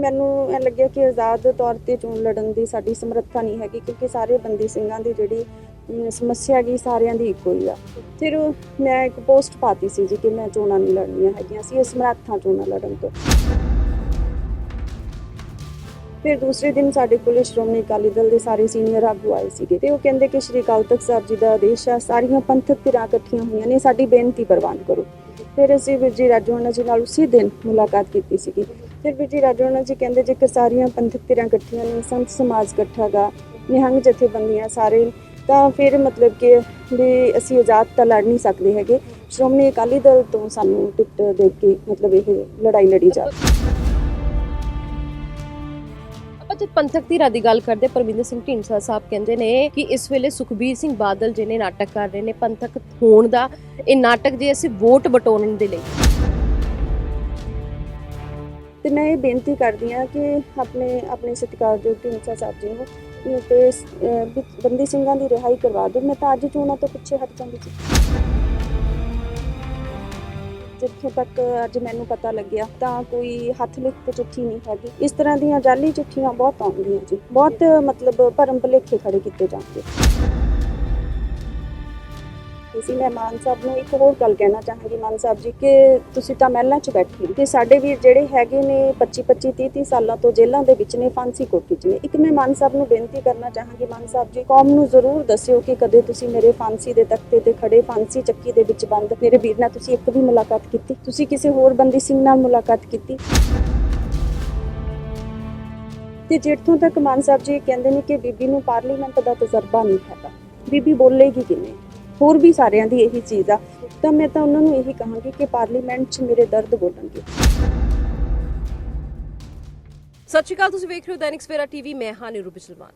ਮੈਨੂੰ ਇਹ ਲੱਗਿਆ ਕਿ ਆਜ਼ਾਦ ਤੌਰ ਤੇ ਚੋਣ ਲੜਨ ਦੀ ਸਾਡੀ ਸਮਰੱਥਾ ਨਹੀਂ ਹੈਗੀ, ਕਿਉਂਕਿ ਸਾਰੇ ਬੰਦੀ ਸਿੰਘਾਂ ਦੀ ਜਿਹੜੀ ਸਮੱਸਿਆ ਹੈਗੀ ਸਾਰਿਆਂ ਦੀ ਇੱਕੋ ਹੀ ਆ। ਫਿਰ ਮੈਂ ਇੱਕ ਪੋਸਟ ਪਾਤੀ ਸੀ ਜੀ ਕਿ ਮੈਂ ਚੋਣਾਂ ਨਹੀਂ ਲੜਨੀਆਂ ਹੈਗੀਆਂ, ਅਸੀਂ ਸਮਰੱਥ ਹਾਂ ਚੋਣਾਂ ਲੜਨ ਤੋਂ। ਫਿਰ ਦੂਸਰੇ ਦਿਨ ਸਾਡੇ ਕੋਲ ਸ਼੍ਰੋਮਣੀ ਅਕਾਲੀ ਦਲ ਦੇ ਸਾਰੇ ਸੀਨੀਅਰ ਆਗੂ ਆਏ ਸੀਗੇ ਤੇ ਉਹ ਕਹਿੰਦੇ ਕਿ ਸ਼੍ਰੀ ਅਕਾਲ ਤਖਤ ਸਾਹਿਬ ਜੀ ਦਾ ਆਦੇਸ਼ ਆ, ਸਾਰੀਆਂ ਪੰਥਕ ਧਿਰਾਂ ਇਕੱਠੀਆਂ ਹੋਈਆਂ ਨੇ, ਸਾਡੀ ਬੇਨਤੀ ਪ੍ਰਵਾਨ ਕਰੋ। ਫਿਰ ਅਸੀਂ ਵੀਰ ਜੀ ਰਾਜੋਆਣਾ ਜੀ ਨਾਲ ਉਸੇ ਦਿਨ ਮੁਲਾਕਾਤ ਕੀਤੀ ਸੀਗੀ। ਫਿਰ ਵੀਰ ਜੀ ਰਾਜੋਆਣਾ ਜੀ ਕਹਿੰਦੇ ਜੇਕਰ ਸਾਰੀਆਂ ਪੰਥਕ ਧਿਰਾਂ ਇਕੱਠੀਆਂ ਨੇ, ਸੰਤ ਸਮਾਜ ਇਕੱਠਾ ਗਾ, ਨਿਹੰਗ ਜਥੇਬੰਦੀਆਂ ਸਾਰੇ, ਤਾਂ ਫਿਰ ਮਤਲਬ ਕਿ ਵੀ ਅਸੀਂ ਆਜ਼ਾਦ ਤਾਂ ਲੜ ਨਹੀਂ ਸਕਦੇ ਹੈਗੇ, ਸ਼੍ਰੋਮਣੀ ਅਕਾਲੀ ਦਲ ਤੋਂ ਸਾਨੂੰ ਟਿਕਟ ਦੇ ਕੇ ਮਤਲਬ ਇਹ ਲੜਾਈ ਲੜੀ ਜਾਵੇ। ਜਦ ਪੰਥਕ ਧਿਰਾਂ ਦੀ ਗੱਲ ਕਰਦੇ ਪਰਮਿੰਦਰ ਸਿੰਘ ਢੀਂਡਸਾ ਸਾਹਿਬ ਕਹਿੰਦੇ ਨੇ ਕਿ ਇਸ ਵੇਲੇ ਸੁਖਬੀਰ ਸਿੰਘ ਬਾਦਲ ਜਿਹਨੇ ਨਾਟਕ ਕਰ ਰਹੇ ਨੇ ਪੰਥਕ ਹੋਣ ਦਾ, ਇਹ ਨਾਟਕ ਜੇ ਅਸੀਂ ਵੋਟ ਬਟੋਰਨ ਦੇ ਲਈ। ਤੇ ਮੈਂ ਇਹ ਬੇਨਤੀ ਕਰਦੀ ਹਾਂ ਕਿ ਆਪਣੇ ਸਤਿਕਾਰਯੋਗ ਢੀਂਡਸਾ ਸਾਹਿਬ ਜੀ ਨੂੰ ਤੇ ਬੰਦੀ ਸਿੰਘਾਂ ਦੀ ਰਿਹਾਈ ਕਰਵਾ ਦਿਓ। ਮੈਂ ਤਾਂ ਅੱਜ ਚੋਣਾਂ ਤੋਂ ਪਿੱਛੇ ਹਟ ਜਾਂਦੀ ਸੀ। ਜਿੱਥੋਂ ਤੱਕ ਅੱਜ ਮੈਨੂੰ ਪਤਾ ਲੱਗਿਆ ਤਾਂ ਕੋਈ ਹੱਥ ਲਿਖਤ ਚਿੱਠੀ ਨਹੀਂ ਹੈਗੀ। ਇਸ ਤਰ੍ਹਾਂ ਦੀਆਂ ਜਾਲੀ ਚਿੱਠੀਆਂ ਬਹੁਤ ਆਉਂਦੀਆਂ ਜੀ, ਬਹੁਤ ਮਤਲਬ ਭਰਮ ਭੁਲੇਖੇ ਖੜੇ ਕੀਤੇ ਜਾਂਦੇ। ਅਸੀਂ ਮੈਂ ਮਾਨ ਸਾਹਿਬ ਨੂੰ ਇੱਕ ਹੋਰ ਗੱਲ ਕਹਿਣਾ ਚਾਹਾਂਗੀ, ਮਾਨ ਸਾਹਿਬ ਜੀ, ਕਿ ਤੁਸੀਂ ਤਾਂ ਮਹਿਲਾਂ 'ਚ ਬੈਠੇ ਤੇ ਸਾਡੇ ਵੀਰ ਜਿਹੜੇ ਹੈਗੇ ਨੇ 25 30 ਸਾਲਾਂ ਤੋਂ ਜੇਲ੍ਹਾਂ ਦੇ ਵਿੱਚ ਨੇ, ਫਾਂਸੀ ਕੋਠੀ 'ਚ ਨੇ। ਇੱਕ ਮੈਂ ਮਾਨ ਸਾਹਿਬ ਨੂੰ ਬੇਨਤੀ ਕਰਨਾ ਚਾਹਾਂਗੀ, ਮਾਨ ਸਾਹਿਬ ਜੀ ਕੌਮ ਨੂੰ ਜ਼ਰੂਰ ਦੱਸਿਓ ਕਿ ਕਦੇ ਤੁਸੀਂ ਮੇਰੇ ਫਾਂਸੀ ਦੇ ਤਖਤੇ ਤੇ ਖੜੇ, ਫਾਂਸੀ ਚੱਕੀ ਦੇ ਵਿੱਚ ਬੰਦ ਮੇਰੇ ਵੀਰ ਨਾਲ ਤੁਸੀਂ ਇੱਕ ਵੀ ਮੁਲਾਕਾਤ ਕੀਤੀ? ਤੁਸੀਂ ਕਿਸੇ ਹੋਰ ਬੰਦੀ ਸਿੰਘ ਨਾਲ ਮੁਲਾਕਾਤ ਕੀਤੀ? ਤੇ ਜਿੱਥੋਂ ਤੱਕ ਮਾਨ ਸਾਹਿਬ ਜੀ ਕਹਿੰਦੇ ਨੇ ਕਿ ਬੀਬੀ ਨੂੰ ਪਾਰਲੀਮੈਂਟ ਦਾ ਤਜਰਬਾ ਨਹੀਂ ਹੈਗਾ, ਬੀਬੀ ਬੋਲੇਗੀ ਕਿਵੇਂ? ਹੋਰ ਵੀ ਸਾਰਿਆਂ ਦੀ ਇਹੀ ਚੀਜ਼ ਆ, ਤਾਂ ਮੈਂ ਤਾਂ ਉਹਨਾਂ ਨੂੰ ਇਹੀ ਕਹਾਂਗੀ ਕਿ ਪਾਰਲੀਮੈਂਟ 'ਚ ਮੇਰੇ ਦਰਦ ਬੋਲਣਗੇ। ਸਤਿ ਸ਼੍ਰੀ ਅਕਾਲ, ਤੁਸੀਂ ਵੇਖ ਰਹੇ ਹੋ ਦੈਨਿਕ ਸਵੇਰਾ ਟੀਵੀ, ਮੈਂ ਹਾਂ ਨੀਰੂ ਬਿਜਲਵਾਨ।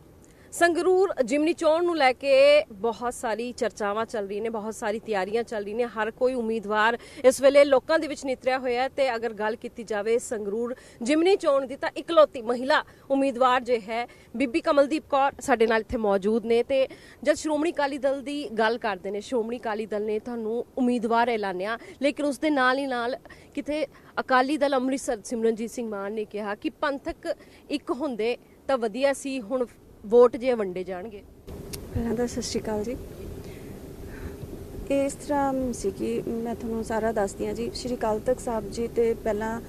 ਸੰਗਰੂਰ ਜਿਮਨੀ ਚੋਣ ਨੂੰ ਲੈ ਕੇ ਬਹੁਤ ਸਾਰੀ ਚਰਚਾਵਾਂ ਚੱਲ ਰਹੀਆਂ ਨੇ, ਬਹੁਤ ਸਾਰੀ ਤਿਆਰੀਆਂ ਚੱਲ ਰਹੀਆਂ ਨੇ। ਹਰ ਕੋਈ ਉਮੀਦਵਾਰ ਇਸ ਵੇਲੇ ਲੋਕਾਂ ਦੇ ਵਿੱਚ ਨਿਤਰਿਆ ਹੋਇਆ ਹੈ ਤੇ ਅਗਰ ਗੱਲ ਕੀਤੀ ਜਾਵੇ ਸੰਗਰੂਰ ਜਿਮਨੀ ਚੋਣ ਦੀ ਤਾਂ ਇਕਲੌਤੀ ਮਹਿਲਾ ਉਮੀਦਵਾਰ ਜੋ ਹੈ ਬੀਬੀ ਕਮਲਦੀਪ ਕੌਰ ਸਾਡੇ ਨਾਲ ਇੱਥੇ ਮੌਜੂਦ ਨੇ। ਤੇ ਜਦ ਸ਼੍ਰੋਮਣੀ ਅਕਾਲੀ ਦਲ ਦੀ ਗੱਲ ਕਰਦੇ ਨੇ, ਸ਼੍ਰੋਮਣੀ ਅਕਾਲੀ ਦਲ ਨੇ ਤੁਹਾਨੂੰ ਉਮੀਦਵਾਰ ਐਲਾਨਿਆ, ਲੇਕਿਨ ਉਸ ਦੇ ਨਾਲ ਹੀ ਨਾਲ ਕਿਤੇ ਅਕਾਲੀ ਦਲ ਅੰਮ੍ਰਿਤਸਰ ਸਿਮਰਨਜੀਤ ਸਿੰਘ ਮਾਨ ਨੇ ਕਿਹਾ ਕਿ ਪੰਥਕ ਇੱਕ ਹੁੰਦੇ ਤਾਂ ਵਧੀਆ ਸੀ, ਹੁਣ ਵੋਟ ਜੇ ਵੰਡੇ ਜਾਣਗੇ। ਪਹਿਲਾਂ ਤਾਂ ਸਤਿ ਸ਼੍ਰੀ ਅਕਾਲ ਜੀ। ਇਸ ਤਰ੍ਹਾਂ ਸੀ ਕਿ ਮੈਂ ਤੁਹਾਨੂੰ ਸਾਰਾ ਦੱਸਦੀ ਹਾਂ ਜੀ। ਸ਼੍ਰੀ ਅਕਾਲ ਤਖਤ ਸਾਹਿਬ ਜੀ ਤੇ ਪਹਿਲਾਂ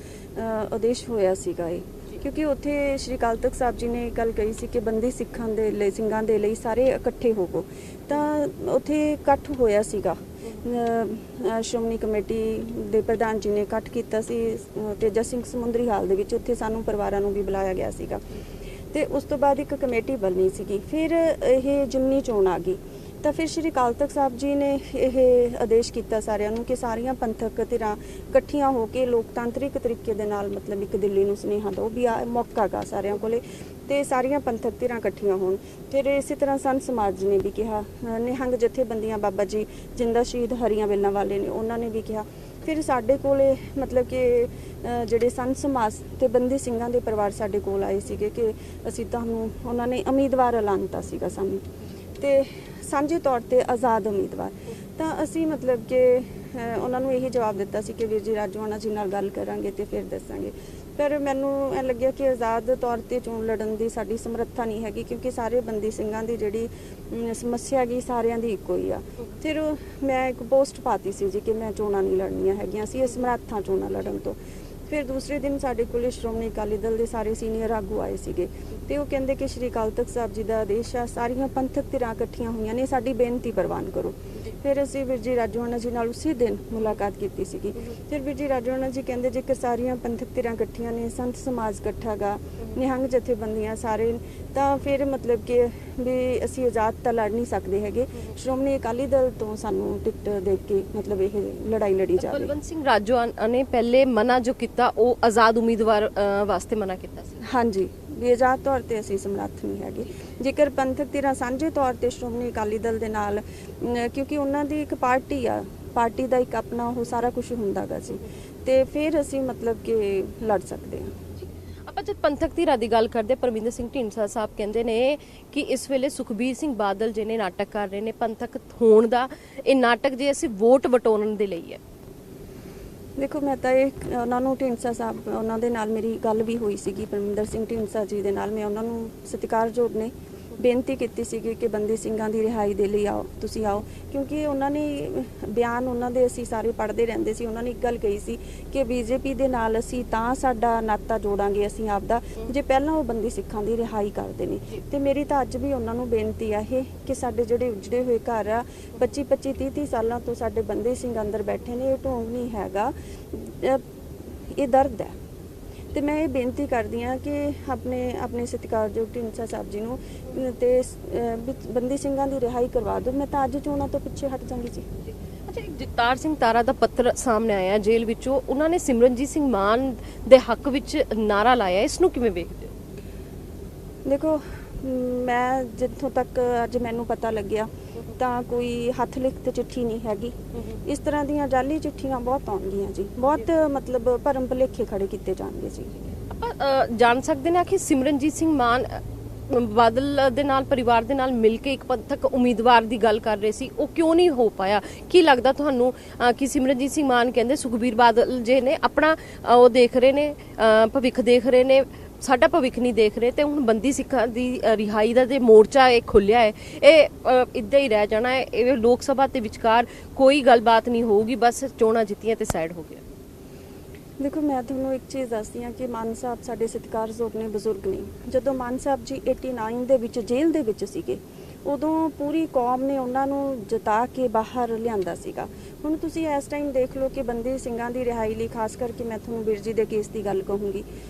ਆਦੇਸ਼ ਹੋਇਆ ਸੀਗਾ ਇਹ, ਕਿਉਂਕਿ ਉੱਥੇ ਸ਼੍ਰੀ ਅਕਾਲ ਤਖਤ ਸਾਹਿਬ ਜੀ ਨੇ ਗੱਲ ਕਹੀ ਸੀ ਕਿ ਬੰਦੀ ਸਿੰਘਾਂ ਦੇ ਲਈ ਸਾਰੇ ਇਕੱਠੇ ਹੋਵੋ, ਤਾਂ ਉੱਥੇ ਇਕੱਠ ਹੋਇਆ ਸੀਗਾ। ਸ਼੍ਰੋਮਣੀ ਕਮੇਟੀ ਦੇ ਪ੍ਰਧਾਨ ਜੀ ਨੇ ਇਕੱਠ ਕੀਤਾ ਸੀ ਤੇਜਾ ਸਿੰਘ ਸਮੁੰਦਰੀ ਹਾਲ ਦੇ ਵਿੱਚ, ਉੱਥੇ ਸਾਨੂੰ ਪਰਿਵਾਰਾਂ ਨੂੰ ਵੀ ਬੁਲਾਇਆ ਗਿਆ ਸੀਗਾ। ਤੇ ਉਸ ਤੋਂ ਬਾਅਦ ਇੱਕ ਕਮੇਟੀ ਬਣੀ ਸੀਗੀ, ਫਿਰ ਇਹ ਜਿਮਨੀ ਚੋਣ ਆ ਗਈ। ਤਾਂ ਫਿਰ ਸ਼੍ਰੀ ਅਕਾਲ ਤਖਤ ਸਾਹਿਬ ਜੀ ਨੇ ਇਹ ਆਦੇਸ਼ ਕੀਤਾ ਸਾਰਿਆਂ ਨੂੰ ਕਿ ਸਾਰੀਆਂ ਪੰਥਕ ਧਿਰਾਂ ਇਕੱਠੀਆਂ ਹੋ ਕੇ ਲੋਕਤਾਂਤਰਿਕ ਤਰੀਕੇ ਦੇ ਨਾਲ ਮਤਲਬ ਇੱਕ ਦਿੱਲੀ ਨੂੰ ਸੁਨੇਹਾ ਦਿਓ ਵੀ ਆ ਮੌਕਾ ਗਾ ਸਾਰਿਆਂ ਕੋਲੇ ਤੇ ਸਾਰੀਆਂ ਪੰਥਕ ਧਿਰਾਂ ਇਕੱਠੀਆਂ ਹੋਣ। ਫਿਰ ਇਸੇ ਤਰ੍ਹਾਂ ਸੰਤ ਸਮਾਜ ਨੇ ਵੀ ਕਿਹਾ, ਨਿਹੰਗ ਜਥੇਬੰਦੀਆਂ ਬਾਬਾ ਜੀ ਜਿੰਦਾ ਸ਼ਹੀਦ ਹਰੀਆਂ ਵੇਲਾਂ ਵਾਲੇ ਨੇ ਉਹਨਾਂ ਨੇ ਵੀ ਕਿਹਾ। ਫਿਰ ਸਾਡੇ ਕੋਲੇ ਮਤਲਬ ਕਿ ਜਿਹੜੇ ਸੰਤ ਸਮਾਜ ਤੇ ਬੰਦੀ ਸਿੰਘਾਂ ਦੇ ਪਰਿਵਾਰ ਸਾਡੇ ਕੋਲ ਆਏ ਸੀਗੇ ਕਿ ਅਸੀਂ ਤੁਹਾਨੂੰ, ਉਹਨਾਂ ਨੇ ਉਮੀਦਵਾਰ ਐਲਾਨਤਾ ਸੀਗਾ ਸਾਨੂੰ ਤੇ ਸਾਂਝੇ ਤੌਰ ਤੇ ਆਜ਼ਾਦ ਉਮੀਦਵਾਰ। ਤਾਂ ਅਸੀਂ ਮਤਲਬ ਕਿ ਉਹਨਾਂ ਨੂੰ ਇਹੀ ਜਵਾਬ ਦਿੱਤਾ ਸੀ ਕਿ ਵੀਰ ਜੀ ਰਾਜੋਆਣਾ ਜੀ ਨਾਲ ਗੱਲ ਕਰਾਂਗੇ ਤੇ ਫਿਰ ਦੱਸਾਂਗੇ। ਪਰ ਮੈਨੂੰ ਇਹ ਲੱਗਿਆ ਕਿ ਆਜ਼ਾਦ ਤੌਰ ਤੇ ਚੋਣ ਲੜਨ ਦੀ ਸਾਡੀ ਸਮਰੱਥਾ ਨਹੀਂ ਹੈਗੀ, ਕਿਉਂਕਿ ਸਾਰੇ ਬੰਦੀ ਸਿੰਘਾਂ ਦੀ ਜਿਹੜੀ ਸਮੱਸਿਆ ਹੈਗੀ ਸਾਰਿਆਂ ਦੀ ਇੱਕੋ ਹੀ ਆ। ਫਿਰ ਮੈਂ ਇੱਕ ਪੋਸਟ ਪਾਤੀ ਸੀ ਜੀ ਕਿ ਮੈਂ ਚੋਣਾਂ ਨਹੀਂ ਲੜਨੀਆਂ ਹੈਗੀਆਂ, ਅਸੀਂ ਸਮਰੱਥ ਹਾਂ ਚੋਣਾਂ ਲੜਨ ਤੋਂ। ਫਿਰ ਦੂਸਰੇ ਦਿਨ ਸਾਡੇ ਕੋਲ ਸ਼੍ਰੋਮਣੀ ਅਕਾਲੀ ਦਲ ਦੇ ਸਾਰੇ ਸੀਨੀਅਰ ਆਗੂ ਆਏ ਸੀਗੇ ਤੇ ਉਹ ਕਹਿੰਦੇ ਕਿ ਸ਼੍ਰੀ ਅਕਾਲ ਤਖਤ ਸਾਹਿਬ ਜੀ ਦਾ ਆਦੇਸ਼ ਆ, ਸਾਰੀਆਂ ਪੰਥਕ ਧਿਰਾਂ ਇਕੱਠੀਆਂ ਹੋਈਆਂ ਨੇ, ਸਾਡੀ ਬੇਨਤੀ ਪ੍ਰਵਾਨ ਕਰੋ। ਫਿਰ ਅਸੀਂ ਵੀਰ ਜੀ ਰਾਜੋਆਣਾ ਜੀ ਨਾਲ ਉਸੇ ਦਿਨ ਮੁਲਾਕਾਤ ਕੀਤੀ ਸੀਗੀ। ਫਿਰ ਵੀਰ ਜੀ ਰਾਜੋਆਣਾ ਜੀ ਕਹਿੰਦੇ ਜੇਕਰ ਸਾਰੀਆਂ ਪੰਥਕ ਧਿਰਾਂ ਇਕੱਠੀਆਂ ਨੇ, ਸੰਤ ਸਮਾਜ ਇਕੱਠਾ ਗਾ, ਨਿਹੰਗ ਜਥੇਬੰਦੀਆਂ ਸਾਰੇ, ਤਾਂ ਫਿਰ ਮਤਲਬ ਕਿ ਵੀ ਅਸੀਂ ਆਜ਼ਾਦ ਤਾਂ ਲੜ ਨਹੀਂ ਸਕਦੇ ਹੈਗੇ, ਸ਼੍ਰੋਮਣੀ ਅਕਾਲੀ ਦਲ ਤੋਂ ਸਾਨੂੰ ਟਿਕਟ ਦੇ ਕੇ ਮਤਲਬ ਇਹ ਲੜਾਈ ਲੜੀ ਜਾਵੇ। ਬਲਵੰਤ ਸਿੰਘ ਰਾਜੋਆਣਾ ਨੇ ਪਹਿਲੇ ਮਨਾ ਜੋ ਕੀਤਾ ਉਹ ਆਜ਼ਾਦ ਉਮੀਦਵਾਰ ਵਾਸਤੇ ਮਨਾ ਕੀਤਾ ਸੀ। ਹਾਂਜੀ, ਵੀ ਆਜ਼ਾਦ ਤੌਰ ਤੇ ਅਸੀਂ ਸਮਰੱਥ ਨਹੀਂ ਹੈਗੇ। ਜੇਕਰ ਪੰਥਕ ਧਿਰਾਂ ਸਾਂਝੇ ਤੌਰ ਤੇ ਸ਼੍ਰੋਮਣੀ ਅਕਾਲੀ ਦਲ ਦੇ ਨਾਲ, ਕਿਉਂਕਿ ਉਹਨਾਂ ਦੀ ਇੱਕ ਪਾਰਟੀ ਆ, ਪਾਰਟੀ ਦਾ ਇੱਕ ਆਪਣਾ ਉਹ ਸਾਰਾ ਕੁਝ ਹੁੰਦਾ ਗਾ ਜੀ, ਤੇ ਫਿਰ ਅਸੀਂ ਮਤਲਬ ਕਿ ਲੜ ਸਕਦੇ ਹਾਂ। ਆਪਾਂ ਜਦ ਪੰਥਕ ਧਿਰਾਂ ਦੀ ਗੱਲ ਕਰਦੇ ਪਰਮਿੰਦਰ ਸਿੰਘ ਢੀਂਡਸਾ ਸਾਹਿਬ ਕਹਿੰਦੇ ਨੇ ਕਿ ਇਸ ਵੇਲੇ ਸੁਖਬੀਰ ਸਿੰਘ ਬਾਦਲ ਜਿਹਨੇ ਨਾਟਕ ਕਰ ਰਹੇ ਨੇ ਪੰਥਕ ਹੋਣ ਦਾ, ਇਹ ਨਾਟਕ ਜੇ ਅਸੀਂ ਵੋਟ ਬਟੋਰਨ ਦੇ ਲਈ ਹੈ। ਦੇਖੋ ਮੈਂ ਤਾਂ ਇਹ ਉਹਨਾਂ ਨੂੰ ਢੀਂਡਸਾ ਸਾਹਿਬ ਉਹਨਾਂ ਦੇ ਨਾਲ ਮੇਰੀ ਗੱਲ ਵੀ ਹੋਈ ਸੀਗੀ, ਪਰਮਿੰਦਰ ਸਿੰਘ ਢੀਂਡਸਾ ਜੀ ਦੇ ਨਾਲ। ਮੈਂ ਉਹਨਾਂ ਨੂੰ ਸਤਿਕਾਰਯੋਗ ਨੇ ਬੇਨਤੀ ਕੀਤੀ ਸੀਗੀ ਕਿ ਬੰਦੀ ਸਿੰਘਾਂ ਦੀ ਰਿਹਾਈ ਦੇ ਲਈ ਆਓ, ਤੁਸੀਂ ਆਓ, ਕਿਉਂਕਿ ਉਹਨਾਂ ਨੇ ਬਿਆਨ ਉਹਨਾਂ ਦੇ ਅਸੀਂ ਸਾਰੇ ਪੜ੍ਹਦੇ ਰਹਿੰਦੇ ਸੀ। ਉਹਨਾਂ ਨੇ ਇੱਕ ਗੱਲ ਕਹੀ ਸੀ ਕਿ ਬੀਜੇਪੀ ਦੇ ਨਾਲ ਅਸੀਂ ਤਾਂ ਸਾਡਾ ਨਾਤਾ ਜੋੜਾਂਗੇ ਅਸੀਂ ਆਪਦਾ, ਜੇ ਪਹਿਲਾਂ ਉਹ ਬੰਦੀ ਸਿੱਖਾਂ ਦੀ ਰਿਹਾਈ ਕਰਦੇ ਨੇ। ਤੇ ਮੇਰੀ ਤਾਂ ਅੱਜ ਵੀ ਉਹਨਾਂ ਨੂੰ ਬੇਨਤੀ ਆ ਇਹ ਕਿ ਸਾਡੇ ਜਿਹੜੇ ਉਜੜੇ ਹੋਏ ਘਰ ਆ 25 30 ਸਾਲਾਂ ਤੋਂ ਸਾਡੇ ਬੰਦੀ ਸਿੰਘ ਅੰਦਰ ਬੈਠੇ ਨੇ, ਇਹ ਢੋਂਗ ਨਹੀਂ ਹੈਗਾ, ਇਹ ਦਰਦ ਹੈ। ਤੇ ਮੈਂ ਇਹ ਬੇਨਤੀ ਕਰਦੀ ਹਾਂ ਕਿ ਆਪਣੇ ਸਤਿਕਾਰਯੋਗ ਢੀਂਡਸਾ ਸਾਹਿਬ ਜੀ ਨੂੰ ਤੇ ਬੰਦੀ ਸਿੰਘਾਂ ਦੀ ਰਿਹਾਈ ਕਰਵਾ ਦਿਓ। ਮੈਂ ਤਾਂ ਅੱਜ ਚੋਣਾਂ ਤੋਂ ਪਿੱਛੇ ਹਟ ਜਾਂਗੀ ਜੀ। ਅੱਛਾ, ਇੱਕ ਜਗਤਾਰ ਸਿੰਘ ਤਾਰਾ ਦਾ ਪੱਤਰ ਸਾਹਮਣੇ ਆਇਆ ਜੇਲ੍ਹ ਵਿੱਚੋਂ, ਉਹਨਾਂ ਨੇ ਸਿਮਰਨਜੀਤ ਸਿੰਘ ਮਾਨ ਦੇ ਹੱਕ ਵਿੱਚ ਨਾਰਾ ਲਾਇਆ, ਇਸ ਨੂੰ ਕਿਵੇਂ ਵੇਖਦੇ ਹੋ? ਦੇਖੋ ਮੈਂ ਜਿੱਥੋਂ ਤੱਕ ਅੱਜ ਮੈਨੂੰ ਪਤਾ ਲੱਗਿਆ ਤਾਂ ਕੋਈ ਹੱਥ ਲਿਖਤ ਚਿੱਠੀ ਨਹੀਂ ਹੈਗੀ। ਇਸ ਤਰ੍ਹਾਂ ਦੀਆਂ ਜਾਲੀ ਚਿੱਠੀਆਂ ਬਹੁਤ ਆਉਣਗੀਆਂ ਜੀ, ਬਹੁਤ ਮਤਲਬ ਭਰਮ ਭੁਲੇਖੇ ਖੜੇ ਕੀਤੇ ਜਾਣਗੇ ਜੀ। ਆਪਾਂ ਜਾਣ ਸਕਦੇ ਨੇ ਕਿ ਸਿਮਰਨਜੀਤ ਸਿੰਘ ਮਾਨ ਬਾਦਲ ਦੇ ਨਾਲ ਪਰਿਵਾਰ ਦੇ ਨਾਲ ਮਿਲ ਕੇ ਇੱਕ ਪੰਥਕ ਉਮੀਦਵਾਰ ਦੀ ਗੱਲ ਕਰ ਰਹੇ ਸੀ, ਉਹ ਕਿਉਂ ਨਹੀਂ ਹੋ ਪਾਇਆ? ਕੀ ਲੱਗਦਾ ਤੁਹਾਨੂੰ ਕਿ ਸਿਮਰਨਜੀਤ ਸਿੰਘ ਮਾਨ ਕਹਿੰਦੇ ਸੁਖਬੀਰ ਬਾਦਲ ਜੇ ਨੇ ਆਪਣਾ ਉਹ ਦੇਖ ਰਹੇ ਨੇ, ਭਵਿੱਖ ਦੇਖ ਰਹੇ ਨੇ, ਸਾਡਾ ਭਵਿੱਖ ਨਹੀਂ ਦੇਖ ਰਹੇ, ਤੇ ਹੁਣ ਬੰਦੀ ਸਿੱਖਾਂ ਦੀ ਰਿਹਾਈ ਦਾ ਜੇ ਮੋਰਚਾ ਇਹ ਖੁੱਲਿਆ ਹੈ, ਇਹ ਇੱਦਾਂ ਹੀ ਰਹਿ ਜਾਣਾ ਹੈ, ਇਹ ਲੋਕ ਸਭਾ ਦੇ ਵਿਚਕਾਰ ਕੋਈ ਗੱਲਬਾਤ ਨਹੀਂ ਹੋਊਗੀ, ਬਸ ਚੋਣਾਂ ਜਿੱਤੀਆਂ ਤੇ ਸਾਈਡ ਹੋ ਗਿਆ। ਦੇਖੋ ਮੈਂ ਤੁਹਾਨੂੰ ਇੱਕ ਚੀਜ਼ ਦੱਸਦੀ ਹਾਂ ਕਿ ਮਾਨ ਸਾਹਿਬ ਸਾਡੇ ਸਤਿਕਾਰਯੋਗ ਨੇ, ਬਜ਼ੁਰਗ ਨੇ। ਜਦੋਂ ਮਾਨ ਸਾਹਿਬ ਜੀ 89 ਦੇ ਵਿੱਚ ਜੇਲ੍ਹ ਦੇ ਵਿੱਚ ਸੀਗੇ, ਉਦੋਂ ਪੂਰੀ ਕੌਮ ਨੇ ਉਹਨਾਂ ਨੂੰ ਜਿਤਾ ਕੇ ਬਾਹਰ ਲਿਆਂਦਾ ਸੀਗਾ। ਹੁਣ ਤੁਸੀਂ ਇਸ ਟਾਈਮ ਦੇਖ ਲਓ ਕਿ ਬੰਦੀ ਸਿੰਘਾਂ ਦੀ ਰਿਹਾਈ ਲਈ ਖਾਸ ਕਰਕੇ ਮੈਂ ਤੁਹਾਨੂੰ ਵੀਰ ਜੀ ਦੇ ਕੇਸ ਦੀ ਗੱਲ ਕਹੂੰਗੀ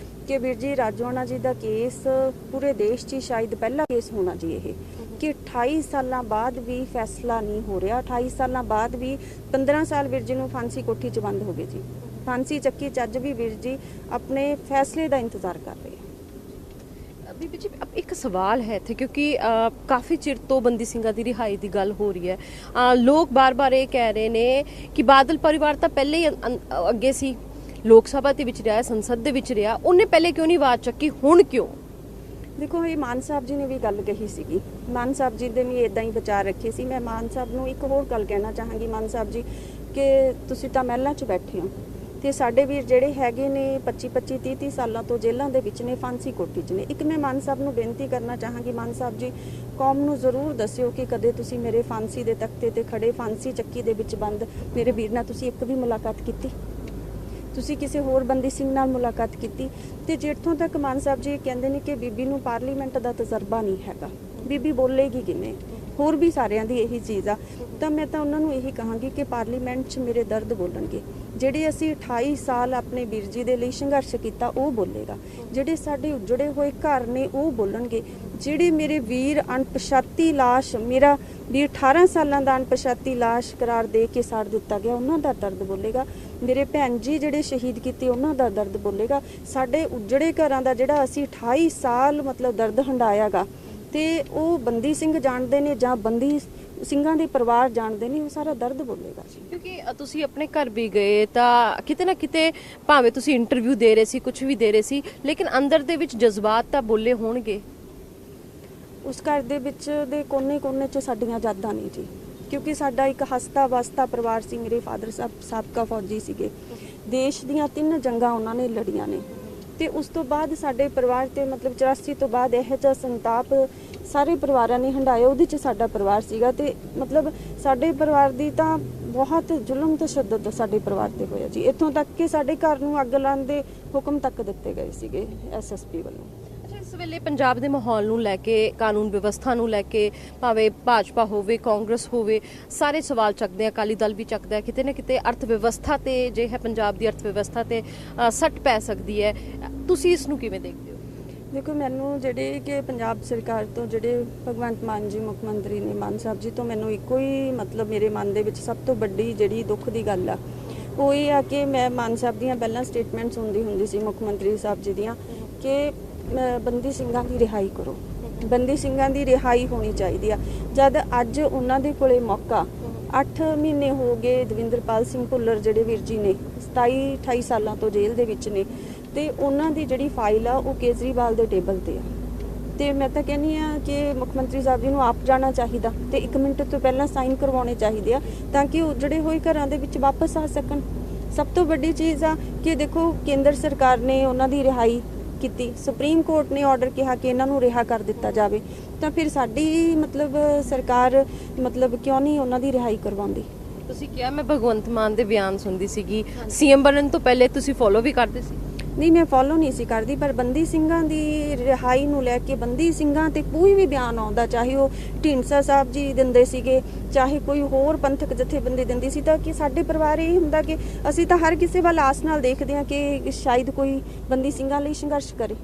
ਕਿ ਵੀਰ ਜੀ ਰਾਜੋਆਣਾ ਜੀ ਦਾ ਕੇਸ ਪੂਰੇ ਦੇਸ਼ 'ਚ ਸ਼ਾਇਦ ਪਹਿਲਾ ਕੇਸ ਹੋਣਾ ਜੀ ਇਹ, ਕਿ 28 ਸਾਲਾਂ ਬਾਅਦ ਵੀ ਫੈਸਲਾ ਨਹੀਂ ਹੋ ਰਿਹਾ। 28 ਸਾਲਾਂ ਬਾਅਦ ਵੀ 15 ਸਾਲ ਵੀਰ ਜੀ ਨੂੰ ਫਾਂਸੀ ਕੋਠੀ 'ਚ ਬੰਦ ਹੋ ਗਏ ਜੀ, ਫਾਂਸੀ ਚੱਕੀ 'ਚ ਅੱਜ ਵੀ ਵੀਰ ਜੀ ਆਪਣੇ ਫੈਸਲੇ ਦਾ ਇੰਤਜ਼ਾਰ ਕਰ ਰਹੇ ਆ। ਬੀਬੀ ਜੀ ਇੱਕ ਸਵਾਲ ਹੈ ਇੱਥੇ, ਕਿਉਂਕਿ ਕਾਫੀ ਚਿਰ ਤੋਂ ਬੰਦੀ ਸਿੰਘਾਂ ਦੀ ਰਿਹਾਈ ਦੀ ਗੱਲ ਹੋ ਰਹੀ ਹੈ, ਲੋਕ ਬਾਰ-ਬਾਰ ਇਹ ਕਹਿ ਰਹੇ ਨੇ ਕਿ ਬਾਦਲ ਪਰਿਵਾਰ ਤਾਂ ਪਹਿਲੇ ਹੀ ਅੱਗੇ ਸੀ, ਲੋਕ ਸਭਾ ਦੇ ਵਿੱਚ ਰਿਹਾ, ਸੰਸਦ ਦੇ ਵਿੱਚ ਰਿਹਾ, ਉਹਨੇ ਪਹਿਲੇ ਕਿਉਂ ਨਹੀਂ ਆਵਾਜ਼ ਚੱਕੀ, ਹੁਣ ਕਿਉਂ? ਦੇਖੋ ਇਹ ਮਾਨ ਸਾਹਿਬ ਜੀ ਨੇ ਵੀ ਗੱਲ ਕਹੀ ਸੀਗੀ, ਮਾਨ ਸਾਹਿਬ ਜੀ ਦੇ ਵੀ ਇਦਾਂ ਹੀ ਵਿਚਾਰ ਰੱਖੇ ਸੀ। ਮੈਂ ਮਾਨ ਸਾਹਿਬ ਨੂੰ ਇੱਕ ਹੋਰ ਗੱਲ ਕਹਿਣਾ ਚਾਹਾਂਗੀ, ਮਾਨ ਸਾਹਿਬ ਜੀ ਕਿ ਤੁਸੀਂ ਤਾਂ ਮਹਿਲਾਂ 'ਚ ਬੈਠੇ ਹੋ ਤੇ ਸਾਡੇ ਵੀਰ ਜਿਹੜੇ ਹੈਗੇ ਨੇ 25 30 ਸਾਲਾਂ ਤੋਂ ਜੇਲ੍ਹਾਂ ਦੇ ਵਿੱਚ ਨੇ, ਫਾਂਸੀ ਕੋਠੀ 'ਚ ਨੇ। ਇੱਕ ਮੈਂ ਮਾਨ ਸਾਹਿਬ ਨੂੰ ਬੇਨਤੀ ਕਰਨਾ ਚਾਹਾਂਗੀ, ਮਾਨ ਸਾਹਿਬ ਜੀ ਕੌਮ ਨੂੰ ਜ਼ਰੂਰ ਦੱਸਿਓ ਕਿ ਕਦੇ ਤੁਸੀਂ ਮੇਰੇ ਫਾਂਸੀ ਦੇ ਤਖਤੇ ਤੇ ਖੜੇ, ਫਾਂਸੀ ਚੱਕੀ ਦੇ ਵਿੱਚ ਬੰਦ ਮੇਰੇ ਵੀਰ ਨਾਲ ਤੁਸੀਂ ਇੱਕ ਵੀ ਮੁਲਾਕਾਤ ਕੀਤੀ? ਤੁਸੀਂ ਕਿਸੇ ਹੋਰ ਬੰਦੀ ਸਿੰਘ ਨਾਲ ਮੁਲਾਕਾਤ ਕੀਤੀ? ਤੇ ਜਿੱਥੋਂ ਤੱਕ ਮਾਨ ਸਾਹਿਬ ਜੀ ਕਹਿੰਦੇ ਨੇ ਕਿ ਬੀਬੀ ਨੂੰ ਪਾਰਲੀਮੈਂਟ ਦਾ ਤਜਰਬਾ ਨਹੀਂ ਹੈਗਾ, ਬੀਬੀ ਬੋਲੇਗੀ ਕਿਵੇਂ? ਹੋਰ ਵੀ ਸਾਰਿਆਂ ਦੀ ਇਹੀ ਚੀਜ਼ ਆ। ਤਾਂ ਮੈਂ ਤਾਂ ਉਹਨਾਂ ਨੂੰ ਇਹੀ ਕਹਾਂਗੀ ਕਿ ਪਾਰਲੀਮੈਂਟ 'ਚ ਮੇਰੇ ਦਰਦ ਬੋਲਣਗੇ, ਜਿਹੜੇ ਅਸੀਂ 28 ਸਾਲ ਆਪਣੇ ਵੀਰ ਜੀ ਦੇ ਲਈ ਸੰਘਰਸ਼ ਕੀਤਾ ਉਹ ਬੋਲੇਗਾ, ਜਿਹੜੇ ਸਾਡੇ ਉਜੜੇ ਹੋਏ ਘਰ ਨੇ ਉਹ ਬੋਲਣਗੇ, ਜਿਹੜੇ ਮੇਰੇ ਵੀਰ ਅਣਪਛਾਤੀ ਲਾਸ਼, ਮੇਰਾ ਵੀਰ 18 ਸਾਲਾਂ ਦਾ ਅਣਪਛਾਤੀ ਲਾਸ਼ ਕਰਾਰ ਦੇ ਕੇ ਸਾੜ ਦਿੱਤਾ ਗਿਆ, ਉਹਨਾਂ ਦਾ ਦਰਦ ਬੋਲੇਗਾ, ਮੇਰੇ ਭੈਣ ਜੀ ਜਿਹੜੇ ਸ਼ਹੀਦ ਕੀਤੇ ਉਹਨਾਂ ਦਾ ਦਰਦ ਬੋਲੇਗਾ, ਸਾਡੇ ਉਜੜੇ ਘਰਾਂ ਦਾ ਜਿਹੜਾ ਅਸੀਂ 28 ਸਾਲ ਮਤਲਬ ਦਰਦ ਹੰਡਾਇਆਗਾ, ਤੇ ਉਹ ਬੰਦੀ ਸਿੰਘ ਜਾਣਦੇ ਨੇ ਜਾਂ ਬੰਦੀ ਸਿੰਘਾਂ ਦੇ ਪਰਿਵਾਰ ਜਾਣਦੇ ਨੇ, ਉਹ ਸਾਰਾ ਦਰਦ ਬੋਲੇਗਾ ਜੀ। ਕਿਉਂਕਿ ਤੁਸੀਂ ਆਪਣੇ ਘਰ ਵੀ ਗਏ ਤਾਂ ਕਿਤੇ ਨਾ ਕਿਤੇ ਭਾਵੇਂ ਤੁਸੀਂ ਇੰਟਰਵਿਊ ਦੇ ਰਹੇ ਸੀ, ਕੁਝ ਵੀ ਦੇ ਰਹੇ ਸੀ, ਲੇਕਿਨ ਅੰਦਰ ਦੇ ਵਿੱਚ ਜਜ਼ਬਾਤ ਤਾਂ ਬੋਲੇ ਹੋਣਗੇ। ਉਸ ਘਰ ਦੇ ਵਿੱਚ ਦੇ ਕੋਨੇ-ਕੋਨੇ 'ਚ ਸਾਡੀਆਂ ਯਾਦਾਂ ਨੇ ਜੀ, ਕਿਉਂਕਿ ਸਾਡਾ ਇੱਕ ਹੱਸਦਾ ਵਸਦਾ ਪਰਿਵਾਰ ਸੀ। ਮੇਰੇ ਫਾਦਰ ਸਾਹਿਬ ਸਾਬਕਾ ਫੌਜੀ ਸੀਗੇ, ਦੇਸ਼ ਦੀਆਂ 3 ਜੰਗਾਂ ਉਹਨਾਂ ਨੇ ਲੜੀਆਂ ਨੇ, ਤੇ ਉਸ ਤੋਂ ਬਾਅਦ ਸਾਡੇ ਪਰਿਵਾਰ ਤੇ ਮਤਲਬ 84 ਤੋਂ ਬਾਅਦ ਇਹ ਜਿਹਾ ਸੰਤਾਪ ਸਾਰੇ ਪਰਿਵਾਰਾਂ ਨੇ ਹੰਡਾਇਆ, ਉਹਦੇ 'ਚ ਸਾਡਾ ਪਰਿਵਾਰ ਸੀਗਾ। ਤੇ ਮਤਲਬ ਸਾਡੇ ਪਰਿਵਾਰ ਦੀ ਤਾਂ ਬਹੁਤ ਜ਼ੁਲਮ ਤਸ਼ੱਦਦ ਸਾਡੇ ਪਰਿਵਾਰ ਤੇ ਹੋਇਆ ਜੀ, ਇੱਥੋਂ ਤੱਕ ਕਿ ਸਾਡੇ ਘਰ ਨੂੰ ਅੱਗ ਲਾਉਣ ਦੇ ਹੁਕਮ ਤੱਕ ਦਿੱਤੇ ਗਏ ਸੀਗੇ ਐਸਐਸਪੀ ਵੱਲੋਂ। ਇਸ ਵੇਲੇ ਪੰਜਾਬ ਦੇ ਮਾਹੌਲ ਨੂੰ ਲੈ ਕੇ, ਕਾਨੂੰਨ ਵਿਵਸਥਾ ਨੂੰ ਲੈ ਕੇ, ਭਾਵੇਂ ਭਾਜਪਾ ਹੋਵੇ, ਕਾਂਗਰਸ ਹੋਵੇ, ਸਾਰੇ ਸਵਾਲ ਚੱਕਦੇ ਆ, ਅਕਾਲੀ ਦਲ ਵੀ ਚੱਕਦਾ ਹੈ, ਕਿਤੇ ਨਾ ਕਿਤੇ ਅਰਥ ਵਿਵਸਥਾ ਤੇ ਜੇ ਹੈ ਪੰਜਾਬ ਦੀ ਅਰਥ ਵਿਵਸਥਾ ਤੇ ਸੱਟ ਪੈ ਸਕਦੀ ਹੈ, ਤੁਸੀਂ ਇਸ ਨੂੰ ਕਿਵੇਂ ਦੇਖਦੇ ਹੋ? ਦੇਖੋ ਮੈਨੂੰ ਜਿਹੜੇ ਕਿ ਪੰਜਾਬ ਸਰਕਾਰ ਤੋਂ ਜਿਹੜੇ ਭਗਵੰਤ ਮਾਨ ਜੀ ਮੁੱਖ ਮੰਤਰੀ ਨੇ, ਮਾਨ ਸਾਹਿਬ ਜੀ ਤੋਂ ਮੈਨੂੰ ਇੱਕੋ ਹੀ ਮਤਲਬ ਮੇਰੇ ਮਨ ਦੇ ਵਿੱਚ ਸਭ ਤੋਂ ਵੱਡੀ ਜਿਹੜੀ ਦੁੱਖ ਦੀ ਗੱਲ ਆ ਉਹ ਇਹ ਆ ਕਿ ਮੈਂ ਮਾਨ ਸਾਹਿਬ ਦੀਆਂ ਪਹਿਲਾਂ ਸਟੇਟਮੈਂਟਸ ਹੁੰਦੀ ਸੀ ਮੁੱਖ ਮੰਤਰੀ ਸਾਹਿਬ ਜੀ ਦੀਆਂ ਕਿ ਬੰਦੀ ਸਿੰਘਾਂ ਦੀ ਰਿਹਾਈ ਕਰੋ, ਬੰਦੀ ਸਿੰਘਾਂ ਦੀ ਰਿਹਾਈ ਹੋਣੀ ਚਾਹੀਦੀ ਆ। ਜਦ ਅੱਜ ਉਹਨਾਂ ਦੇ ਕੋਲੇ ਮੌਕਾ, 8 ਮਹੀਨੇ ਹੋ ਗਏ ਦਵਿੰਦਰਪਾਲ ਸਿੰਘ ਭੁੱਲਰ ਜਿਹੜੇ ਵੀਰ ਜੀ ਨੇ 27-28 ਸਾਲਾਂ ਤੋਂ ਜੇਲ੍ਹ ਦੇ ਵਿੱਚ ਨੇ, ਤੇ ਉਹਨਾਂ ਦੀ ਜਿਹੜੀ ਫਾਈਲ ਆ ਉਹ ਕੇਜਰੀਵਾਲ ਦੇ ਟੇਬਲ ਤੇ ਆ। ਤੇ ਮੈਂ ਤਾਂ ਕਹਿੰਦੀ ਆ ਕਿ ਮੁੱਖ ਮੰਤਰੀ ਸਾਹਿਬ ਜੀ ਨੂੰ ਆਪ ਜਾਣਾ ਚਾਹੀਦਾ ਤੇ 1 ਮਿੰਟ ਤੋਂ ਪਹਿਲਾਂ ਸਾਈਨ ਕਰਵਾਉਣੇ ਚਾਹੀਦੇ ਆ ਤਾਂ ਕਿ ਉਹ ਜਿਹੜੇ ਹੋਏ ਘਰਾਂ ਦੇ ਵਿੱਚ ਵਾਪਸ ਆ ਸਕਣ। ਸਭ ਤੋਂ ਵੱਡੀ ਚੀਜ਼ ਆ ਕਿ ਦੇਖੋ ਕੇਂਦਰ ਸਰਕਾਰ ਨੇ ਉਹਨਾਂ ਦੀ ਰਿਹਾਈ ਕੀਤੀ, ਸੁਪਰੀਮ ਕੋਰਟ ਨੇ ਆਰਡਰ ਕਿਹਾ ਕਿ ਇਹਨਾਂ ਨੂੰ ਰਿਹਾ ਕਰ ਦਿੱਤਾ ਜਾਵੇ, ਤਾਂ ਫਿਰ ਸਾਡੀ ਮਤਲਬ ਸਰਕਾਰ ਮਤਲਬ ਕਿਉਂ ਨਹੀਂ ਉਹਨਾਂ ਦੀ ਰਿਹਾਈ ਕਰਵਾਉਂਦੀ। ਤੁਸੀਂ ਕਿਹਾ ਮੈਂ ਭਗਵੰਤ ਮਾਨ ਦੇ ਬਿਆਨ ਸੁਣਦੀ ਸੀਗੀ, ਸੀਐਮ ਬਣਨ ਤੋਂ ਪਹਿਲੇ ਤੁਸੀਂ ਫੋਲੋ ਵੀ ਕਰਦੇ ਸੀ? ਨਹੀਂ, ਮੈਂ ਫੋਲੋ ਨਹੀਂ ਸੀ ਕਰਦੀ, ਪਰ ਬੰਦੀ ਸਿੰਘਾਂ ਦੀ ਰਿਹਾਈ ਨੂੰ ਲੈ ਕੇ ਬੰਦੀ ਸਿੰਘਾਂ ਤੇ ਕੋਈ ਵੀ ਬਿਆਨ ਆਉਂਦਾ, ਚਾਹੇ ਉਹ ਢੀਂਡਸਾ ਸਾਹਿਬ ਜੀ ਦਿੰਦੇ ਸੀਗੇ, ਚਾਹੇ ਕੋਈ ਹੋਰ ਪੰਥਕ ਜਥੇਬੰਦੀ ਦਿੰਦੀ ਸੀ, ਤਾਂ ਕਿ ਸਾਡੇ ਪਰਿਵਾਰ ਇਹ ਹੁੰਦਾ ਕਿ ਅਸੀਂ ਤਾਂ ਹਰ ਕਿਸੇ ਵੱਲ ਆਸ ਨਾਲ ਦੇਖਦੇ ਹਾਂ ਕਿ ਸ਼ਾਇਦ ਕੋਈ ਬੰਦੀ ਸਿੰਘਾਂ ਲਈ ਸੰਘਰਸ਼ ਕਰੇ।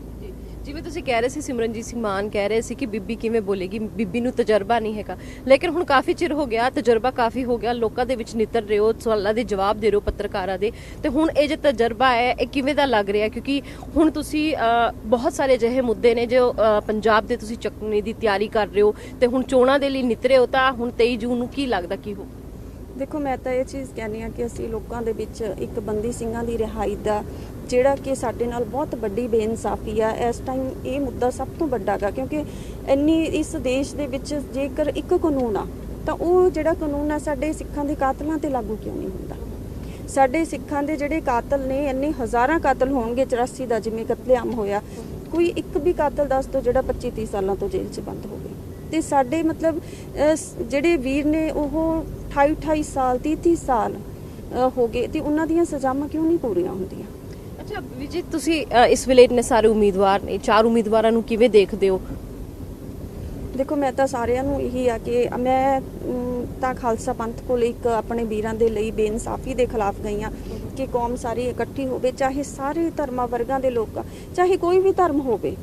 ਜਿਵੇਂ ਤੁਸੀਂ ਕਹਿ ਰਹੇ ਸੀ, ਸਿਮਰਨਜੀਤ ਸਿੰਘ ਮਾਨ ਕਹਿ ਰਹੇ ਸੀ ਕਿ ਬੀਬੀ ਕਿਵੇਂ ਬੋਲੇਗੀ, ਬੀਬੀ ਨੂੰ ਤਜਰਬਾ ਨਹੀਂ ਹੈਗਾ, ਲੇਕਿਨ ਹੁਣ ਕਾਫੀ ਚਿਰ ਹੋ ਗਿਆ, ਤਜਰਬਾ ਕਾਫੀ ਹੋ ਗਿਆ, ਲੋਕਾਂ ਦੇ ਵਿੱਚ ਨਿੱਤਰ ਰਹੇ ਹੋ, ਸਵਾਲਾਂ ਦੇ ਜਵਾਬ ਦੇ ਰਹੇ ਹੋ ਪੱਤਰਕਾਰਾਂ ਦੇ, ਤੇ ਹੁਣ ਇਹ ਜੋ ਤਜਰਬਾ ਹੈ ਇਹ ਕਿਵੇਂ ਦਾ ਲੱਗ ਰਿਹਾ? ਕਿਉਂਕਿ ਹੁਣ ਤੁਸੀਂ ਬਹੁਤ ਸਾਰੇ ਅਜਿਹੇ ਮੁੱਦੇ ਨੇ ਜੋ ਪੰਜਾਬ ਦੇ ਤੁਸੀਂ ਚੱਕਣੇ ਦੀ ਤਿਆਰੀ ਕਰ ਰਹੇ ਹੋ, ਤੇ ਹੁਣ ਚੋਣਾਂ ਦੇ ਲਈ ਨਿੱਤਰੇ ਹੋ, ਤਾਂ ਹੁਣ 23 ਜੂਨ ਨੂੰ ਕੀ ਲੱਗਦਾ ਕੀ ਹੋ? ਦੇਖੋ, ਮੈਂ ਤਾਂ ਇਹ ਚੀਜ਼ ਕਹਿੰਦੀ ਹਾਂ ਕਿ ਅਸੀਂ ਲੋਕਾਂ ਦੇ ਵਿੱਚ ਇੱਕ ਬੰਦੀ ਸਿੰਘਾਂ ਦੀ ਰਿਹਾਈ ਦਾ ਜਿਹੜਾ ਕਿ ਸਾਡੇ ਨਾਲ ਬਹੁਤ ਵੱਡੀ ਬੇਇਨਸਾਫੀ ਆ ਇਸ ਟਾਈਮ, ਇਹ ਮੁੱਦਾ ਸਭ ਤੋਂ ਵੱਡਾ ਗਾ, ਕਿਉਂਕਿ ਇਸ ਦੇਸ਼ ਦੇ ਵਿੱਚ ਜੇਕਰ ਇੱਕ ਕਾਨੂੰਨ ਆ ਤਾਂ ਉਹ ਜਿਹੜਾ ਕਾਨੂੰਨ ਆ ਸਾਡੇ ਸਿੱਖਾਂ ਦੇ ਕਾਤਲਾਂ ਤੇ ਲਾਗੂ ਕਿਉਂ ਨਹੀਂ ਹੁੰਦਾ? ਸਾਡੇ ਸਿੱਖਾਂ ਦੇ ਜਿਹੜੇ ਕਾਤਲ ਨੇ, ਇੰਨੇ ਹਜ਼ਾਰਾਂ ਕਾਤਲ ਹੋਣਗੇ, 84 ਦਾ ਜਿਵੇਂ ਕਤਲੇਆਮ ਹੋਇਆ, ਕੋਈ ਇੱਕ ਵੀ ਕਾਤਲ ਦੱਸ ਦਿਓ ਜਿਹੜਾ 25-30 ਸਾਲਾਂ ਤੋਂ ਜੇਲ੍ਹ 'ਚ ਬੰਦ ਹੋਵੇ। ਤੇ ਸਾਡੇ ਮਤਲਬ ਜਿਹੜੇ ਵੀਰ ਨੇ ਉਹ 28 ਸਾਲ 30 ਸਾਲ ਹੋ ਗਏ, ਤੇ ਉਹਨਾਂ ਦੀਆਂ ਸਜ਼ਾਵਾਂ ਕਿਉਂ ਨਹੀਂ ਪੂਰੀਆਂ ਹੁੰਦੀਆਂ? ਅੱਛਾ ਵਿਜੇ, ਤੁਸੀਂ ਇਸ ਵੇਲੇ ਇੰਨੇ ਸਾਰੇ ਉਮੀਦਵਾਰ ਨੇ, 4 ਉਮੀਦਵਾਰਾਂ ਨੂੰ ਕਿਵੇਂ ਦੇਖਦੇ ਹੋ? ਦੇਖੋ, ਮੈਂ ਤਾਂ ਸਾਰਿਆਂ ਨੂੰ ਇਹੀ ਆ ਕਿ ਮੈਂ ਤਾਂ ਖਾਲਸਾ ਪੰਥ ਕੋਲ ਇੱਕ ਆਪਣੇ ਵੀਰਾਂ ਦੇ ਲਈ ਬੇਇਨਸਾਫੀ ਦੇ ਖਿਲਾਫ ਗਈ ਆ ਕਿ ਕੌਮ ਸਾਰੀ ਇਕੱਠੀ ਹੋਵੇ, ਚਾਹੇ ਸਾਰੇ ਧਰਮਾਂ ਵਰਗਾਂ ਦੇ ਲੋਕ, ਚਾਹੇ ਕੋਈ ਵੀ ਧਰਮ ਹੋਵੇ,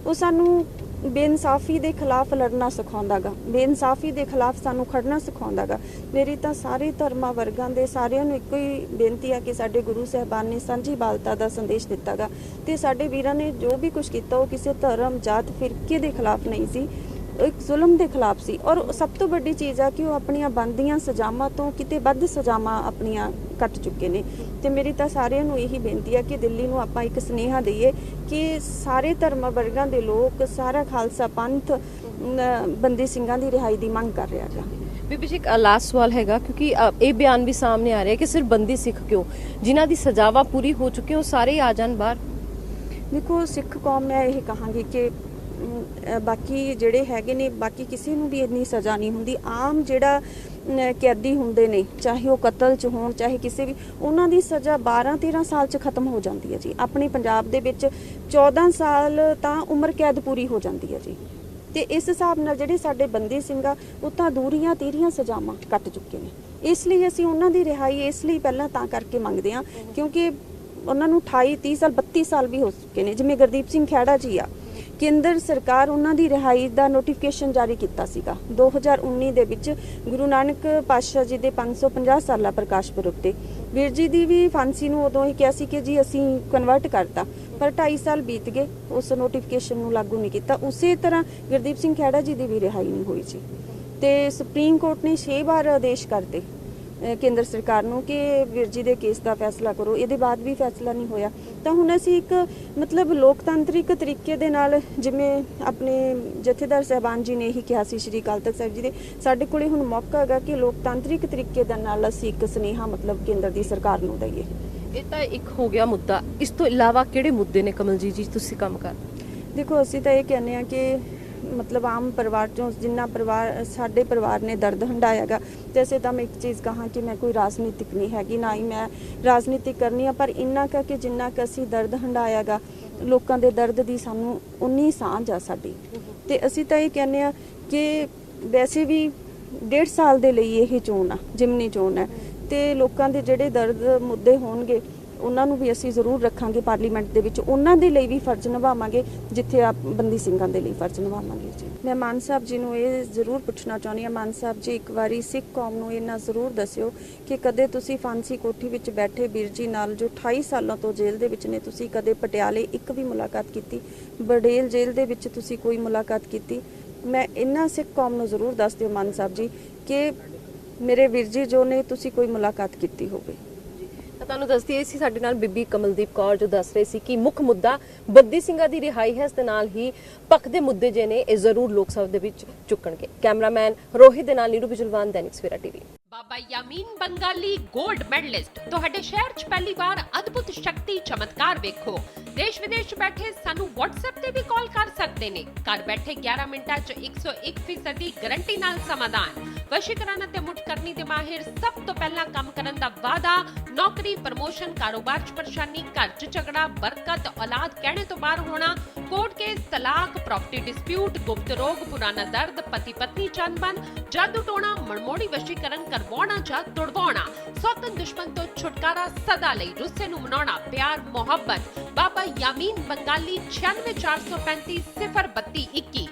ਉਹ ਸਾਨੂੰ ਬੇਇਨਸਾਫੀ ਦੇ ਖਿਲਾਫ ਲੜਨਾ ਸਿਖਾਉਂਦਾਗਾ, ਬੇਇਨਸਾਫੀ ਦੇ ਖਿਲਾਫ ਸਾਨੂੰ ਖੜਨਾ ਸਿਖਾਉਂਦਾਗਾ। ਮੇਰੀ ਤਾਂ ਸਾਰੇ ਧਰਮਾਂ ਵਰਗਾਂ ਦੇ ਸਾਰਿਆਂ ਨੂੰ ਇੱਕੋ ਹੀ ਬੇਨਤੀ ਆ ਕਿ ਸਾਡੇ ਗੁਰੂ ਸਾਹਿਬਾਨ ਨੇ ਸਾਂਝੀ ਬਾਲਤਾ ਦਾ ਸੰਦੇਸ਼ ਦਿੱਤਾਗਾ, ਤੇ ਸਾਡੇ ਵੀਰਾਂ ਨੇ ਜੋ ਵੀ ਕੁਝ ਕੀਤਾ ਉਹ ਕਿਸੇ ਧਰਮ, ਜਾਤ, ਫਿਰਕੇ ਦੇ ਖਿਲਾਫ ਨਹੀਂ ਸੀ, ਇੱਕ ਜ਼ੁਲਮ ਦੇ ਖਿਲਾਫ ਸੀ। ਔਰ ਸਭ ਤੋਂ ਵੱਡੀ ਚੀਜ਼ ਆ ਕਿ ਉਹ ਆਪਣੀਆਂ ਬਣਦੀਆਂ ਸਜ਼ਾਵਾਂ ਤੋਂ ਕਿਤੇ ਵੱਧ ਸਜ਼ਾਵਾਂ ਆਪਣੀਆਂ ਕੱਟ ਚੁੱਕੇ ਨੇ। ਤੇ ਮੇਰੀ ਤਾਂ ਸਾਰਿਆਂ ਨੂੰ ਇਹੀ ਬੇਨਤੀ ਆ ਕਿ ਦਿੱਲੀ ਨੂੰ ਆਪਾਂ ਇੱਕ ਸੁਨੇਹਾ ਦਈਏ ਕਿ ਸਾਰੇ ਧਰਮਾਂ ਵਰਗਾਂ ਦੇ ਲੋਕ, ਸਾਰਾ ਖਾਲਸਾ ਪੰਥ ਬੰਦੀ ਸਿੰਘਾਂ ਦੀ ਰਿਹਾਈ ਦੀ ਮੰਗ ਕਰ ਰਿਹਾ ਹੈ। ਬੀਬੀ ਜੀ, ਇੱਕ ਲਾਸਟ ਸਵਾਲ ਹੈਗਾ, ਕਿਉਂਕਿ ਇਹ ਬਿਆਨ ਵੀ ਸਾਹਮਣੇ ਆ ਰਿਹਾ ਕਿ ਸਿਰਫ ਬੰਦੀ ਸਿੱਖ ਕਿਉਂ, ਜਿਨ੍ਹਾਂ ਦੀ ਸਜ਼ਾਵਾਂ ਪੂਰੀ ਹੋ ਚੁੱਕੀ ਉਹ ਸਾਰੇ ਹੀ ਆ ਜਾਣ ਬਾਹਰ। ਦੇਖੋ, ਸਿੱਖ ਕੌਮ, ਮੈਂ ਇਹ ਕਹਾਂਗੀ ਕਿ ਬਾਕੀ ਜਿਹੜੇ ਹੈਗੇ ਨੇ, ਬਾਕੀ ਕਿਸੇ ਨੂੰ ਵੀ ਇੰਨੀ ਸਜ਼ਾ ਨਹੀਂ ਹੁੰਦੀ। ਆਮ ਜਿਹੜਾ ਕੈਦੀ ਹੁੰਦੇ ਨੇ, ਚਾਹੇ ਉਹ ਕਤਲ 'ਚ ਹੋਣ, ਚਾਹੇ ਕਿਸੇ ਵੀ, ਉਹਨਾਂ ਦੀ ਸਜ਼ਾ 12-13 ਸਾਲ 'ਚ ਖਤਮ ਹੋ ਜਾਂਦੀ ਹੈ ਜੀ। ਆਪਣੇ ਪੰਜਾਬ ਦੇ ਵਿੱਚ 14 ਸਾਲ ਤਾਂ ਉਮਰ ਕੈਦ ਪੂਰੀ ਹੋ ਜਾਂਦੀ ਹੈ ਜੀ। ਤੇ ਇਸ ਹਿਸਾਬ ਨਾਲ ਜਿਹੜੇ ਸਾਡੇ ਬੰਦੀ ਸਿੰਘ ਆ, ਉਹ ਤਾਂ ਦੂਰੀਆਂ ਤੀਰੀਆਂ ਸਜ਼ਾਵਾਂ ਕੱਟ ਚੁੱਕੇ ਨੇ। ਇਸ ਲਈ ਅਸੀਂ ਉਹਨਾਂ ਦੀ ਰਿਹਾਈ ਇਸ ਲਈ ਪਹਿਲਾਂ ਤਾਂ ਕਰਕੇ ਮੰਗਦੇ ਹਾਂ ਕਿਉਂਕਿ ਉਹਨਾਂ ਨੂੰ 28-30 ਸਾਲ 32 ਸਾਲ ਵੀ ਹੋ ਚੁੱਕੇ ਨੇ। ਜਿਵੇਂ ਗੁਰਦੀਪ ਸਿੰਘ ਖਹਿੜਾ ਜੀ ਆ, ਕੇਂਦਰ ਸਰਕਾਰ ਉਹਨਾਂ ਦੀ ਰਿਹਾਈ ਦਾ ਨੋਟੀਫਿਕੇਸ਼ਨ ਜਾਰੀ ਕੀਤਾ ਸੀਗਾ 2019 ਦੇ ਵਿੱਚ, ਗੁਰੂ ਨਾਨਕ ਪਾਤਸ਼ਾਹ ਜੀ ਦੇ 550 ਸਾਲਾ ਪ੍ਰਕਾਸ਼ ਪੁਰਬ ਤੇ। ਵੀਰ ਜੀ ਦੀ ਵੀ ਫਾਂਸੀ ਨੂੰ ਉਦੋਂ ਹੀ ਕਿਹਾ ਸੀ ਕਿ ਜੀ ਅਸੀਂ ਕਨਵਰਟ ਕਰਤਾ, ਪਰ 2.5 ਸਾਲ ਬੀਤ ਗਏ, ਉਸ ਨੋਟੀਫਿਕੇਸ਼ਨ ਨੂੰ ਲਾਗੂ ਨਹੀਂ ਕੀਤਾ। ਉਸੇ ਤਰ੍ਹਾਂ ਗੁਰਦੀਪ ਸਿੰਘ ਖਹਿੜਾ ਜੀ ਦੀ ਵੀ ਰਿਹਾਈ ਨਹੀਂ ਹੋਈ ਜੀ। ਤੇ ਸੁਪਰੀਮ ਕੋਰਟ ਨੇ 6 ਵਾਰ ਆਦੇਸ਼ ਕਰਤੇ ਕੇਂਦਰ ਸਰਕਾਰ ਨੂੰ ਕਿ ਵੀਰ ਜੀ ਦੇ ਕੇਸ ਦਾ ਫੈਸਲਾ ਕਰੋ, ਇਹਦੇ ਬਾਅਦ ਵੀ ਫੈਸਲਾ ਨਹੀਂ ਹੋਇਆ। ਤਾਂ ਹੁਣ ਅਸੀਂ ਇੱਕ ਮਤਲਬ ਲੋਕਤੰਤਰਿਕ ਤਰੀਕੇ ਦੇ ਨਾਲ, ਜਿਵੇਂ ਆਪਣੇ ਜਥੇਦਾਰ ਸਾਹਿਬਾਨ ਜੀ ਨੇ ਇਹੀ ਕਿਹਾ ਸੀ, ਸ਼੍ਰੀ ਅਕਾਲ ਤਖਤ ਸਾਹਿਬ ਜੀ ਦੇ, ਸਾਡੇ ਕੋਲੇ ਹੁਣ ਮੌਕਾ ਹੈਗਾ ਕਿ ਲੋਕਤੰਤਰਿਕ ਤਰੀਕੇ ਦੇ ਨਾਲ ਅਸੀਂ ਇੱਕ ਸੁਨੇਹਾ ਮਤਲਬ ਕੇਂਦਰ ਦੀ ਸਰਕਾਰ ਨੂੰ ਦਈਏ। ਇਹ ਤਾਂ ਇੱਕ ਹੋ ਗਿਆ ਮੁੱਦਾ, ਇਸ ਤੋਂ ਇਲਾਵਾ ਕਿਹੜੇ ਮੁੱਦੇ ਨੇ ਕਮਲਜੀਤ ਜੀ ਤੁਸੀਂ ਕੰਮ ਕਰ? ਦੇਖੋ, ਅਸੀਂ ਤਾਂ ਇਹ ਕਹਿੰਦੇ ਆ ਕਿ ਮਤਲਬ ਆਮ ਪਰਿਵਾਰ ਚੋਂ ਜਿੰਨਾ ਪਰਿਵਾਰ ਸਾਡੇ ਪਰਿਵਾਰ ਨੇ ਦਰਦ ਹੰਢਾਇਆਗਾ, ਤੇ ਅਸੀਂ ਤਾਂ ਮੈਂ ਇੱਕ ਚੀਜ਼ ਕਹਾਂ ਕਿ ਮੈਂ ਕੋਈ ਰਾਜਨੀਤਿਕ ਨਹੀਂ ਹੈਗੀ, ਨਾ ਹੀ ਮੈਂ ਰਾਜਨੀਤਿਕ ਕਰਨੀ ਆ, ਪਰ ਇੰਨਾ ਕੁ ਕਿ ਜਿੰਨਾ ਕੁ ਅਸੀਂ ਦਰਦ ਹੰਢਾਇਆਗਾ, ਲੋਕਾਂ ਦੇ ਦਰਦ ਦੀ ਸਾਨੂੰ ਉਨੀ ਸਾਂਝ ਆ ਸਾਡੀ। ਤੇ ਅਸੀਂ ਤਾਂ ਇਹ ਕਹਿੰਦੇ ਆ ਕਿ ਵੈਸੇ ਵੀ 1.5 ਸਾਲ ਦੇ ਲਈ ਇਹ ਚੋਣ ਆ, ਜਿਮਨੀ ਚੋਣ ਹੈ, ਤੇ ਲੋਕਾਂ ਦੇ ਜਿਹੜੇ ਦਰਦ ਮੁੱਦੇ ਹੋਣਗੇ ਉਹਨਾਂ ਨੂੰ ਵੀ ਅਸੀਂ ਜ਼ਰੂਰ ਰੱਖਾਂਗੇ ਪਾਰਲੀਮੈਂਟ ਦੇ ਵਿੱਚ, ਉਹਨਾਂ ਦੇ ਲਈ ਵੀ ਫਰਜ਼ ਨਿਭਾਵਾਂਗੇ ਜਿੱਥੇ ਆਪ ਬੰਦੀ ਸਿੰਘਾਂ ਦੇ ਲਈ ਫਰਜ਼ ਨਿਭਾਵਾਂਗੇ ਜੀ। ਮੈਂ ਮਾਨ ਸਾਹਿਬ ਜੀ ਨੂੰ ਇਹ ਜ਼ਰੂਰ ਪੁੱਛਣਾ ਚਾਹੁੰਦੀ ਹਾਂ, ਮਾਨ ਸਾਹਿਬ ਜੀ ਇੱਕ ਵਾਰੀ ਸਿੱਖ ਕੌਮ ਨੂੰ ਇਹਨਾਂ ਜ਼ਰੂਰ ਦੱਸਿਓ ਕਿ ਕਦੇ ਤੁਸੀਂ ਫਾਂਸੀ ਕੋਠੀ ਵਿੱਚ ਬੈਠੇ ਵੀਰ ਜੀ ਨਾਲ ਜੋ 28 ਸਾਲਾਂ ਤੋਂ ਜੇਲ੍ਹ ਦੇ ਵਿੱਚ ਨੇ, ਤੁਸੀਂ ਕਦੇ ਪਟਿਆਲੇ ਇੱਕ ਵੀ ਮੁਲਾਕਾਤ ਕੀਤੀ, ਬੜੇਲ ਜੇਲ੍ਹ ਦੇ ਵਿੱਚ ਤੁਸੀਂ ਕੋਈ ਮੁਲਾਕਾਤ ਕੀਤੀ? ਮੈਂ ਇਹਨਾਂ ਸਿੱਖ ਕੌਮ ਨੂੰ ਜ਼ਰੂਰ ਦੱਸ ਦਿਓ ਮਾਨ ਸਾਹਿਬ ਜੀ ਕਿ ਮੇਰੇ ਵੀਰ ਜੀ ਜੋ ਨੇ ਤੁਸੀਂ ਕੋਈ ਮੁਲਾਕਾਤ ਕੀਤੀ ਹੋਵੇ। ਤੁਹਾਨੂੰ ਦੱਸਦੀ ਇਹ ਸੀ ਸਾਡੇ ਨਾਲ ਬੀਬੀ ਕਮਲਦੀਪ ਕੌਰ, ਜੋ ਦੱਸ ਰਹੇ ਸੀ ਕਿ ਮੁੱਖ ਮੁੱਦਾ ਬੰਦੀ ਸਿੰਘਾਂ ਦੀ ਰਿਹਾਈ ਹੈ, ਇਸ ਦੇ ਨਾਲ ਹੀ ਪੱਕਦੇ ਮੁੱਦੇ ਜੇ ਨੇ ਇਹ ਜ਼ਰੂਰ ਲੋਕ ਸਭਾ ਦੇ ਵਿੱਚ ਚੁੱਕਣਗੇ। ਕੈਮਰਾਮੈਨ ਰੋਹਿਤ ਦੇ ਨਾਲ ਨੀਰੂ ਬਿਜਲਵਾਨ, ਦੈਨਿਕ ਸਵੇਰਾ ਟੀਵੀ। ਬਾਬਾ ਯਾਮੀਨ ਬੰਗਾਲੀ 골ਡ ਮੈਡਲਿਸਟ ਤੁਹਾਡੇ ਸ਼ਹਿਰ 'ਚ ਪਹਿਲੀ ਵਾਰ ਅਦਭੁਤ ਸ਼ਕਤੀ ਚਮਤਕਾਰ ਵੇਖੋ। ਦੇਸ਼ ਵਿਦੇਸ਼ 'ਚ ਬੈਠੇ ਸਾਨੂੰ WhatsApp ਤੇ ਵੀ ਕਾਲ ਕਰ ਸਕਦੇ ਨੇ। ਘਰ ਬੈਠੇ 11 ਮਿੰਟਾਂ 'ਚ 101% ਦੀ ਗਾਰੰਟੀ ਨਾਲ ਸਮਾਧਾਨ। ਵਸ਼ੀਕਰਨ ਅਤੇ ਮੁਠਕਰਨੀ ਦੇ ਮਾਹਿਰ ਸਭ ਤੋਂ ਪਹਿਲਾਂ ਕੰਮ ਕਰਨ ਦਾ ਵਾਅਦਾ। ਨੌਕਰੀ, ਪ੍ਰਮੋਸ਼ਨ, ਕਾਰੋਬਾਰ 'ਚ ਪਰੇਸ਼ਾਨੀ, ਘਰ 'ਚ ਝਗੜਾ, ਬਰਕਤ, ਔਲਾਦ ਕਹਿਣੇ ਤੋਂ ਬਾਹਰ ਹੋਣਾ, ਕੋਰਟ ਕੇਸ, ਤਲਾਕ, ਪ੍ਰਾਪਰਟੀ ਡਿਸਪਿਊਟ, ਗੁਪਤ ਰੋਗ, ਪੁਰਾਣਾ ਦਰਦ, ਪਤੀ ਪਤਨੀ ਚੰਬਨ, ਜਾਦੂ ਟੋਣਾ, ਮਨਮੋੜੀ ਵਸ਼ੀਕਰਨ ਕਰਵਾਉਣਾ ਜਾਂ ਤੁੜਵਾਉਣਾ, ਸੌਤਨ ਦੁਸ਼ਮਣ ਤੋਂ ਛੁਟਕਾਰਾ, ਸਦਾ ਲਈ ਰੁੱਸੇ ਨੂੰ ਮਨਾਉਣਾ, ਪਿਆਰ ਮੁਹੱਬਤ। ਬਾਬਾ ਯਾਮੀਨ ਬੰਗਾਲੀ 96 435 032 21।